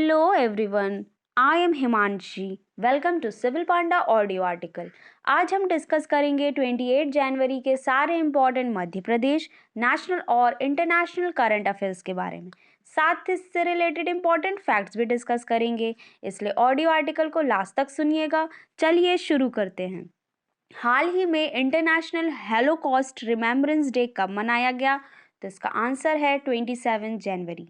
Hello everyone, I am Himanshi. Welcome to civil panda audio article. आज हम discuss करेंगे 28 जनवरी के सारे इंपॉर्टेंट मध्य प्रदेश नेशनल और इंटरनेशनल करंट अफेयर्स के बारे में। साथ ही इससे रिलेटेड इंपॉर्टेंट फैक्ट्स भी डिस्कस करेंगे, इसलिए ऑडियो आर्टिकल को लास्ट तक सुनिएगा। चलिए शुरू करते हैं। हाल ही में इंटरनेशनल हेलोकॉस्ट रिमेम्बरेंस डे कब मनाया गया? तो इसका आंसर है 27 जनवरी।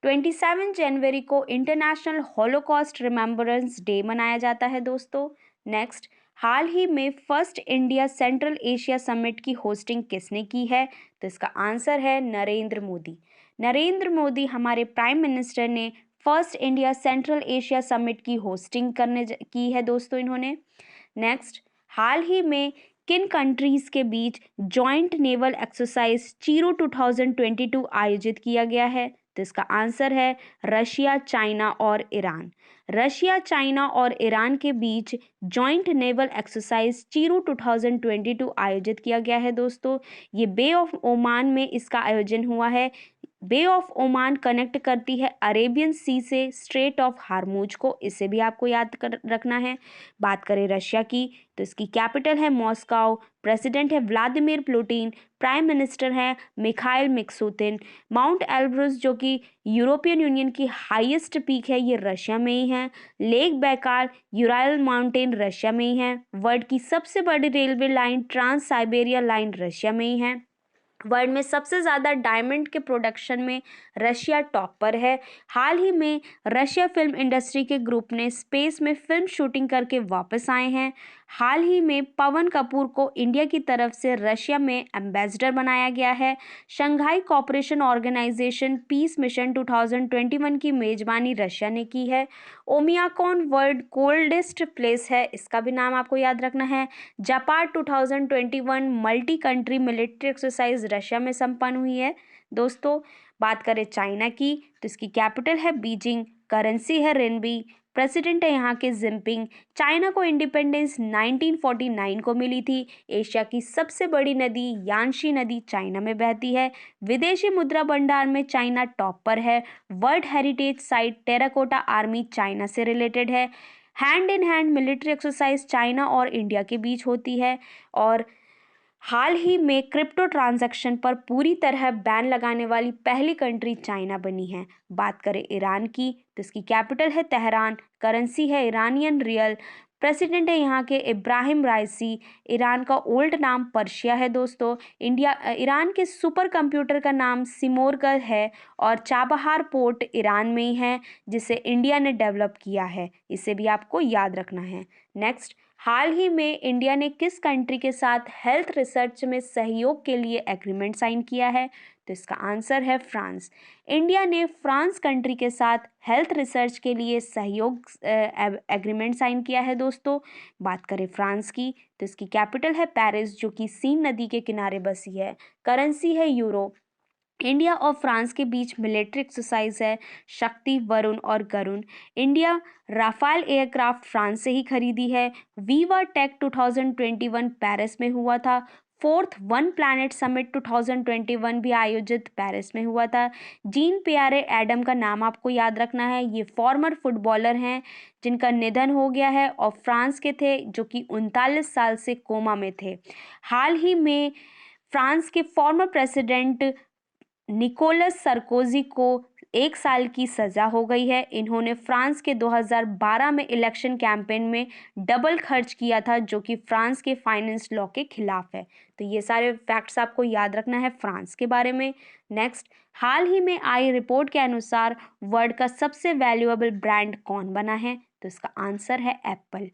27 जनवरी को इंटरनेशनल हॉलोकॉस्ट रिमेम्बरेंस डे मनाया जाता है दोस्तों। नेक्स्ट, हाल ही में first India central Asia summit की होस्टिंग किसने की है? तो इसका आंसर है नरेंद्र मोदी। नरेंद्र मोदी हमारे प्राइम मिनिस्टर ने first India central Asia summit की होस्टिंग की है दोस्तों इन्होंने। नेक्स्ट, हाल ही में किन कंट्रीज के बीच जॉइंट नेवल एक्सरसाइज चीरो 2022 आयोजित किया गया है? तो इसका आंसर है रशिया, चाइना और ईरान। रशिया, चाइना और ईरान के बीच जॉइंट नेवल एक्सरसाइज चीरो 2022 आयोजित किया गया है दोस्तों। ये बे ऑफ ओमान में इसका आयोजन हुआ है। बे ऑफ ओमान कनेक्ट करती है अरेबियन सी से स्ट्रेट ऑफ हार्मूज को, इसे भी आपको याद रखना है। बात करें रशिया की, तो इसकी कैपिटल है मॉस्को, प्रेसिडेंट है व्लादिमीर पुतिन, प्राइम मिनिस्टर है मिखाइल मिक्सुतिन। माउंट एल्ब्रुस जो कि यूरोपियन यूनियन की हाईएस्ट पीक है, ये रशिया में ही है। Lake Baikal Ural mountain Russia में ही है। वर्ल्ड की सबसे बड़ी railway line trans Siberia line Russia में ही है। वर्ल्ड में सबसे ज़्यादा डायमंड के प्रोडक्शन में रशिया टॉप पर है। हाल ही में रशिया फिल्म इंडस्ट्री के ग्रुप ने स्पेस में फिल्म शूटिंग करके वापस आए हैं। हाल ही में पवन कपूर को इंडिया की तरफ से रशिया में एम्बेसडर बनाया गया है। Shanghai cooperation organisation peace mission 2021 की मेजबानी रशिया ने की है। ओमियाकॉन वर्ल्ड कोल्डेस्ट प्लेस है, इसका भी नाम आपको याद रखना है। Japan 2021 multi country military exercise Russia में संपन्न हुई है दोस्तों। बात करें चाइना की, तो इसकी कैपिटल है बीजिंग, करेंसी है रेनबी, प्रेसिडेंट है यहाँ के जिनपिंग। चाइना को इंडिपेंडेंस 1949 को मिली थी। एशिया की सबसे बड़ी नदी यांशी नदी चाइना में बहती है। विदेशी मुद्रा भंडार में चाइना टॉप पर है। World heritage site terracotta army China से रिलेटेड है। Hand in hand military exercise China और इंडिया के बीच होती है। और हाल ही में क्रिप्टो ट्रांजैक्शन पर पूरी तरह बैन लगाने वाली पहली कंट्री चाइना बनी है। बात करें ईरान की, तो इसकी कैपिटल है तेहरान, करेंसी है ईरानियन रियल, प्रेसिडेंट है यहाँ के इब्राहिम राइसी। ईरान का ओल्ड नाम पर्शिया है दोस्तों। ईरान के सुपर कंप्यूटर का नाम सिमोरगर है और चाबहार पोर्ट ईरान में ही है, जिसे इंडिया ने डेवलप किया है, इसे भी आपको याद रखना है। नेक्स्ट, हाल ही में इंडिया ने किस कंट्री के साथ हेल्थ रिसर्च में सहयोग के लिए एग्रीमेंट साइन किया है? तो इसका आंसर है फ्रांस। इंडिया ने फ्रांस कंट्री के साथ हेल्थ रिसर्च के लिए सहयोग एग्रीमेंट साइन किया है दोस्तों। बात करें फ्रांस की, तो इसकी कैपिटल है पेरिस, जो कि सीन नदी के किनारे बसी है। करेंसी है यूरो। इंडिया और फ्रांस के बीच मिलिट्री एक्सरसाइज है शक्ति, वरुण और Garuda. India Rafale aircraft France से ही खरीदी है। वीवा टेक 2021 पेरिस में हुआ था। फोर्थ वन प्लैनेट समिट 2021 भी आयोजित पेरिस में हुआ था। जीन पियरे एडम का नाम आपको याद रखना है। ये फॉर्मर फुटबॉलर हैं जिनका निधन हो गया है और फ्रांस के थे, जो कि 39 साल से कोमा में थे। हाल ही में फ्रांस के फॉर्मर प्रेसिडेंट निकोलस सरकोजी को 1 साल की सजा हो गई है। इन्होंने फ्रांस के 2012 में इलेक्शन कैंपेन में डबल खर्च किया था, जो कि फ्रांस के फाइनेंस लॉ के खिलाफ है। तो ये सारे फैक्ट्स आपको याद रखना है फ्रांस के बारे में। नेक्स्ट, हाल ही में आई रिपोर्ट के अनुसार वर्ल्ड का सबसे वैल्यूएबल ब्रांड कौन बना है? तो इसका आंसर है एप्पल।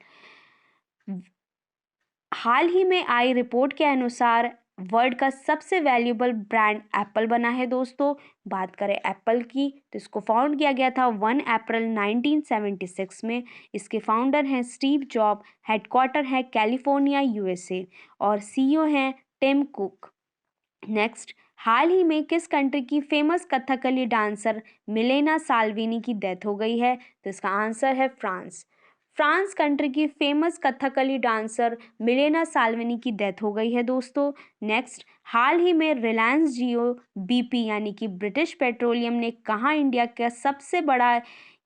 हाल ही में आई रिपोर्ट के अनुसार वर्ल्ड का सबसे वैल्यूएबल ब्रांड एप्पल बना है दोस्तों। बात करें एप्पल की, तो इसको फाउंड किया गया था 1 अप्रैल 1976 में। इसके फाउंडर हैं स्टीव जॉब, हेडक्वार्टर है कैलिफोर्निया यूएसए और सीईओ हैं टिम कुक। नेक्स्ट, हाल ही में किस कंट्री की फेमस कथकली डांसर मिलेना साल्विनी की डेथ हो गई है? तो इसका आंसर है फ्रांस। फ्रांस कंट्री की फेमस कथकली डांसर मिलेना साल्विनी की डेथ हो गई है दोस्तों। नेक्स्ट, हाल ही में रिलायंस जियो बीपी यानी कि ब्रिटिश पेट्रोलियम ने कहा इंडिया का सबसे बड़ा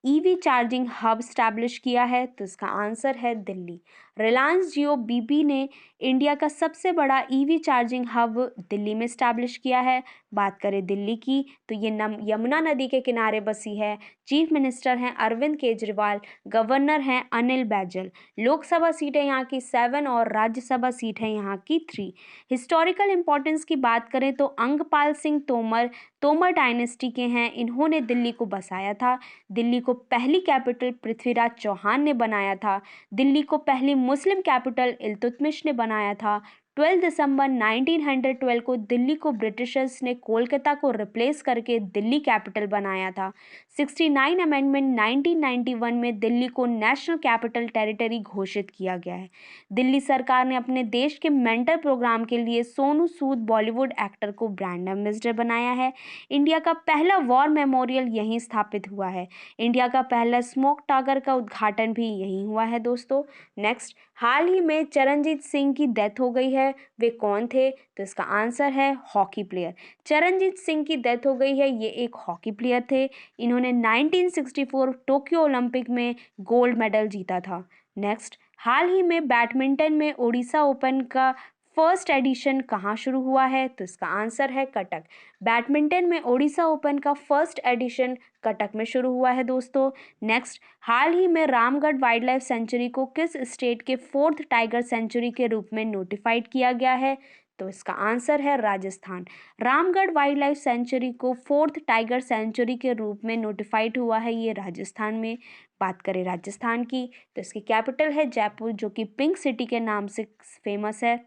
ईवी चार्जिंग हब स्टैब्लिश किया है? तो इसका आंसर है दिल्ली। रिलायंस जियो बीपी ने इंडिया का सबसे बड़ा ईवी चार्जिंग हब दिल्ली में स्टैब्लिश किया है। बात करें दिल्ली की तो ये यमुना नदी के किनारे बसी है। चीफ मिनिस्टर हैं अरविंद केजरीवाल, गवर्नर हैं अनिल बैजल। लोकसभा सीटें यहाँ की 7 और राज्यसभा सीट है यहाँ की 3। हिस्टोरिकल इंपॉर्टेंस की बात करें तो अंगपाल सिंह तोमर तोमर डायनेस्टी के हैं। इन्होंने दिल्ली को बसाया था। दिल्ली को पहली कैपिटल पृथ्वीराज चौहान ने बनाया था। दिल्ली को पहली मुस्लिम कैपिटल इल्तुतमिश ने बनाया था। 12 दिसंबर 1912 को दिल्ली को ब्रिटिशर्स ने कोलकाता को रिप्लेस करके दिल्ली कैपिटल बनाया था। 69 अमेंडमेंट 1991 में दिल्ली को नेशनल कैपिटल टेरिटरी घोषित किया गया है। दिल्ली सरकार ने अपने देश के मेंटर प्रोग्राम के लिए सोनू सूद बॉलीवुड एक्टर को ब्रांड एम्बेसडर बनाया है। इंडिया का पहला वॉर मेमोरियल यहीं स्थापित हुआ है। इंडिया का पहला स्मोक टावर का उद्घाटन भी यहीं हुआ है दोस्तों। नेक्स्ट, हाल ही में चरणजीत सिंह की डेथ हो गई है। वे कौन थे? तो इसका आंसर है हॉकी प्लेयर। चरणजीत सिंह की डेथ हो गई है। ये एक हॉकी प्लेयर थे। इन्होंने 1964 टोक्यो ओलंपिक में गोल्ड मेडल जीता था। नेक्स्ट, हाल ही में बैडमिंटन में ओडिशा ओपन का फर्स्ट एडिशन कहाँ शुरू हुआ है? तो इसका आंसर है कटक। बैडमिंटन में ओडिशा ओपन का फर्स्ट एडिशन कटक में शुरू हुआ है दोस्तों। नेक्स्ट, हाल ही में रामगढ़ वाइल्ड लाइफ सेंचुरी को किस स्टेट के 4th टाइगर सेंचुरी के रूप में नोटिफाइड किया गया है? तो इसका आंसर है Rajasthan. Ramgarh wild life sanctuary को 4th टाइगर सेंचुरी के रूप में नोटिफाइड हुआ है ये राजस्थान में। बात करें राजस्थान की तो इसकी कैपिटल है जयपुर, जो कि पिंक सिटी के नाम से फेमस है।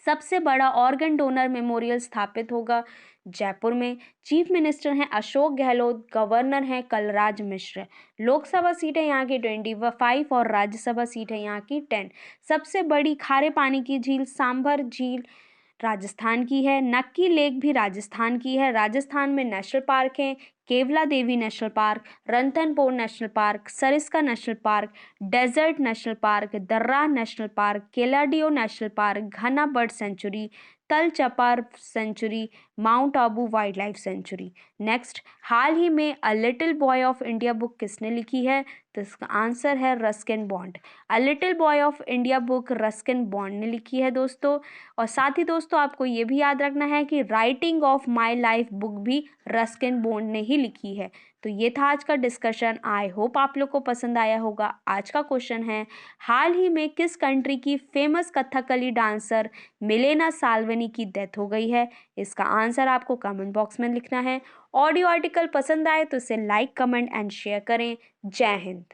सबसे बड़ा ऑर्गन डोनर मेमोरियल स्थापित होगा जयपुर में। चीफ मिनिस्टर हैं अशोक गहलोत, गवर्नर हैं कलराज मिश्र। लोकसभा सीट है यहाँ की 25 और राज्यसभा सीट है यहाँ की 10। सबसे बड़ी खारे पानी की झील सांभर झील राजस्थान की है। नक्की लेक भी राजस्थान की है। राजस्थान में नेशनल पार्क हैं Kevla Devi national park, Ranthambore national park, Sariska national park, desert national park, Darrah national park, Keoladeo national park, Ghana bird sanctuary, Tal Chhapar sanctuary, Mount Abu wildlife sanctuary. Next, हाल ही में a little boy of India book किसने लिखी है? तो इसका आंसर है Ruskin Bond. A little boy of India book Ruskin Bond ने लिखी है दोस्तों। और साथ ही दोस्तों आपको ये भी याद रखना है कि writing of my life book भी रस्किन बॉन्ड ने ही लिखी है। तो ये था आज का डिस्कशन। आई होप आप लोग को पसंद आया होगा। आज का क्वेश्चन है, हाल ही में किस कंट्री की फेमस कथकली डांसर मिलेना साल्वेनी की डेथ हो गई है? इसका आंसर आपको कमेंट बॉक्स में लिखना है। ऑडियो आर्टिकल पसंद आए तो इसे लाइक, कमेंट एंड शेयर करें। जय हिंद।